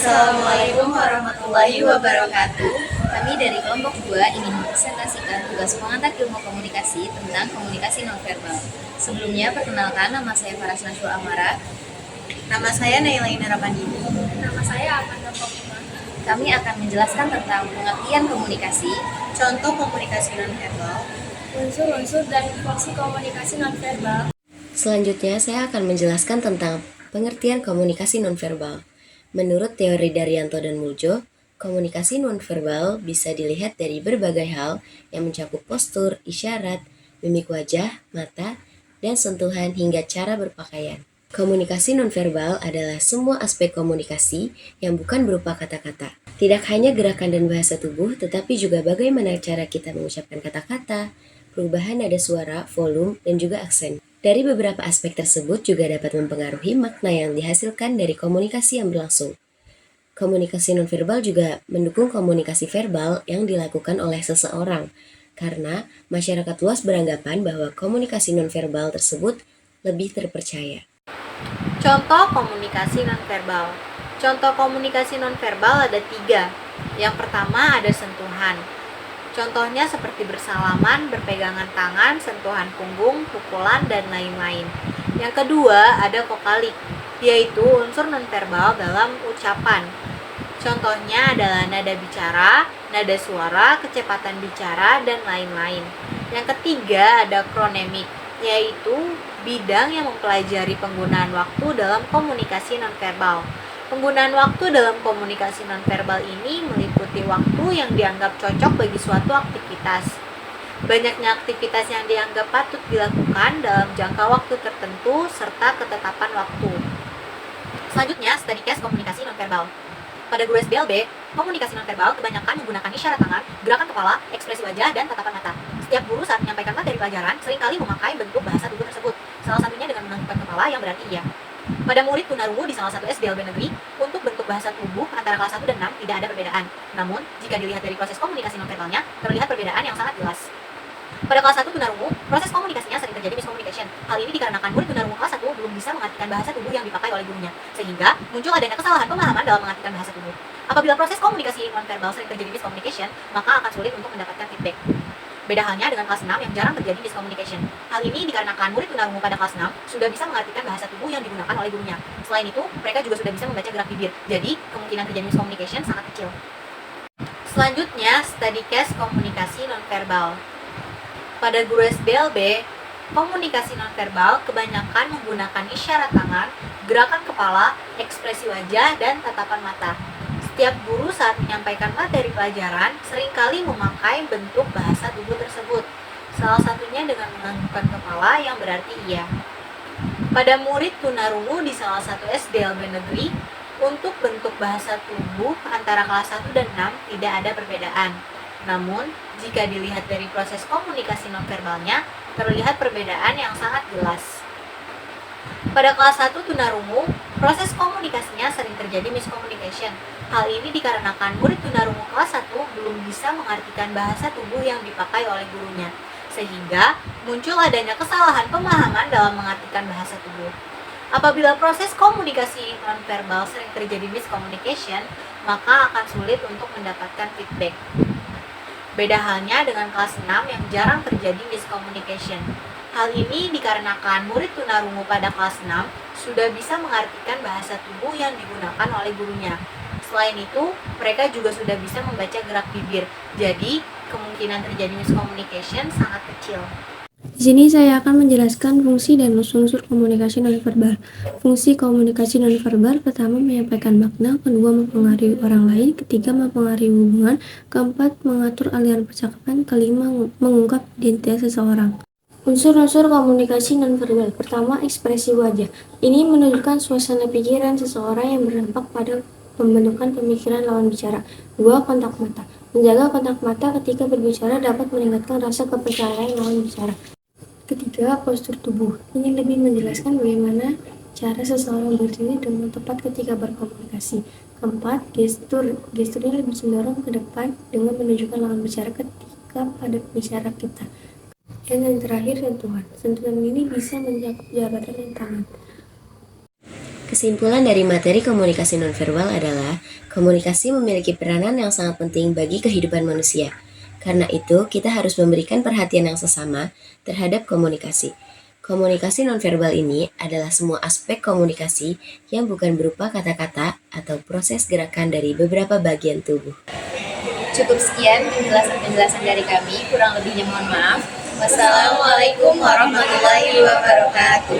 Assalamualaikum warahmatullahi wabarakatuh. Kami dari kelompok 2 ingin mempresentasikan tugas pengantar ilmu komunikasi tentang komunikasi nonverbal. Sebelumnya, perkenalkan, nama saya Faras Nashwa Amara. Nama saya Naila Indra Pandini. Nama saya Amanda Fatima. Kami akan menjelaskan tentang pengertian komunikasi, Contoh komunikasi nonverbal, Unsur-unsur dan fungsi komunikasi nonverbal. Selanjutnya, saya akan menjelaskan tentang pengertian komunikasi nonverbal. Menurut teori Daryanto dan Muljo, komunikasi nonverbal bisa dilihat dari berbagai hal yang mencakup postur, isyarat, mimik wajah, mata, dan sentuhan hingga cara berpakaian. Komunikasi nonverbal adalah semua aspek komunikasi yang bukan berupa kata-kata. Tidak hanya gerakan dan bahasa tubuh, tetapi juga bagaimana cara kita mengucapkan kata-kata, perubahan nada suara, volume, dan juga aksen. Dari beberapa aspek tersebut juga dapat mempengaruhi makna yang dihasilkan dari komunikasi yang berlangsung. Komunikasi nonverbal juga mendukung komunikasi verbal yang dilakukan oleh seseorang, karena masyarakat luas beranggapan bahwa komunikasi nonverbal tersebut lebih terpercaya. contoh komunikasi nonverbal. Contoh komunikasi nonverbal ada 3. Yang pertama ada sentuhan. Contohnya seperti bersalaman, berpegangan tangan, sentuhan punggung, pukulan, dan lain-lain. Yang kedua ada vokalik, yaitu unsur nonverbal dalam ucapan. Contohnya adalah nada bicara, nada suara, kecepatan bicara, dan lain-lain. Yang ketiga ada kronemik, yaitu bidang yang mempelajari penggunaan waktu dalam komunikasi nonverbal. Penggunaan waktu dalam komunikasi nonverbal ini meliputi waktu yang dianggap cocok bagi suatu aktivitas. Banyaknya aktivitas yang dianggap patut dilakukan dalam jangka waktu tertentu serta ketetapan waktu. Selanjutnya, study case komunikasi nonverbal. Pada guru SBLB, komunikasi nonverbal kebanyakan menggunakan isyarat tangan, gerakan kepala, ekspresi wajah, dan tatapan mata. Setiap guru saat menyampaikan materi pelajaran seringkali memakai bentuk bahasa tubuh tersebut, salah satunya dengan menganggukkan kepala yang berarti iya. Pada murid tunarungu di salah satu SDLB negeri, untuk bentuk bahasa tubuh antara kelas 1 dan 6 tidak ada perbedaan. Namun, jika dilihat dari proses komunikasi nonverbalnya, terlihat perbedaan yang sangat jelas. Pada kelas 1 tunarungu, proses komunikasinya sering terjadi miscommunication. Hal ini dikarenakan murid tunarungu kelas 1 belum bisa mengartikan bahasa tubuh yang dipakai oleh gurunya, sehingga muncul adanya kesalahan pemahaman dalam mengartikan bahasa tubuh. Apabila proses komunikasi nonverbal sering terjadi miscommunication, maka akan sulit untuk mendapatkan feedback. Beda halnya dengan kelas 6 yang jarang terjadi miscommunication. Hal ini dikarenakan murid tunarungu pada kelas 6 sudah bisa mengartikan bahasa tubuh yang digunakan oleh gurunya. Selain itu, mereka juga sudah bisa membaca gerak bibir. Jadi, kemungkinan terjadi miscommunication sangat kecil. Selanjutnya, study case komunikasi nonverbal. Pada guru SBLB, komunikasi nonverbal kebanyakan menggunakan isyarat tangan, gerakan kepala, ekspresi wajah, dan tatapan mata. Setiap guru saat menyampaikan materi pelajaran seringkali memakai bentuk bahasa tubuh tersebut, salah satunya dengan menganggukkan kepala yang berarti iya. Pada murid tunarungu di salah satu SDLB negeri, untuk bentuk bahasa tubuh antara kelas 1 dan 6 tidak ada perbedaan. Namun, jika dilihat dari proses komunikasi nonverbalnya, terlihat perbedaan yang sangat jelas. Pada kelas 1 tunarungu, proses komunikasinya sering terjadi miscommunication. Hal ini dikarenakan murid tunarungu kelas 1 belum bisa mengartikan bahasa tubuh yang dipakai oleh gurunya, sehingga muncul adanya kesalahan pemahaman dalam mengartikan bahasa tubuh. Apabila proses komunikasi nonverbal sering terjadi miscommunication, maka akan sulit untuk mendapatkan feedback. Beda halnya dengan kelas 6 yang jarang terjadi miscommunication. Hal ini dikarenakan murid tunarungu pada kelas 6 sudah bisa mengartikan bahasa tubuh yang digunakan oleh gurunya. Selain itu, mereka juga sudah bisa membaca gerak bibir. Jadi, kemungkinan terjadi miscommunication sangat kecil. Di sini saya akan menjelaskan fungsi dan unsur komunikasi nonverbal. Fungsi komunikasi nonverbal pertama menyampaikan makna, kedua mempengaruhi orang lain, ketiga mempengaruhi hubungan, keempat mengatur aliran percakapan, kelima mengungkap identitas seseorang. Unsur-unsur komunikasi nonverbal. Pertama, ekspresi wajah. Ini menunjukkan suasana pikiran seseorang yang berdampak pada pembentukan pemikiran lawan bicara. Dua, kontak mata. Menjaga kontak mata ketika berbicara dapat meningkatkan rasa kepercayaan lawan bicara. Ketiga, postur tubuh. Ini lebih menjelaskan bagaimana cara seseorang berdiri dengan tepat ketika berkomunikasi. Keempat, gestur. Gesturnya lebih cenderung ke depan dengan menunjukkan lawan bicara ketika pada bicara kita. Dan yang terakhir, sentuhan. Sentuhan ini bisa mencakup jabatan dan tangan. Kesimpulan dari materi komunikasi nonverbal adalah komunikasi memiliki peranan yang sangat penting bagi kehidupan manusia. Karena itu, kita harus memberikan perhatian yang sesama terhadap komunikasi. Komunikasi nonverbal ini adalah semua aspek komunikasi yang bukan berupa kata-kata atau proses gerakan dari beberapa bagian tubuh. Cukup sekian penjelasan-penjelasan dari kami, kurang lebihnya mohon maaf. Wassalamualaikum warahmatullahi wabarakatuh.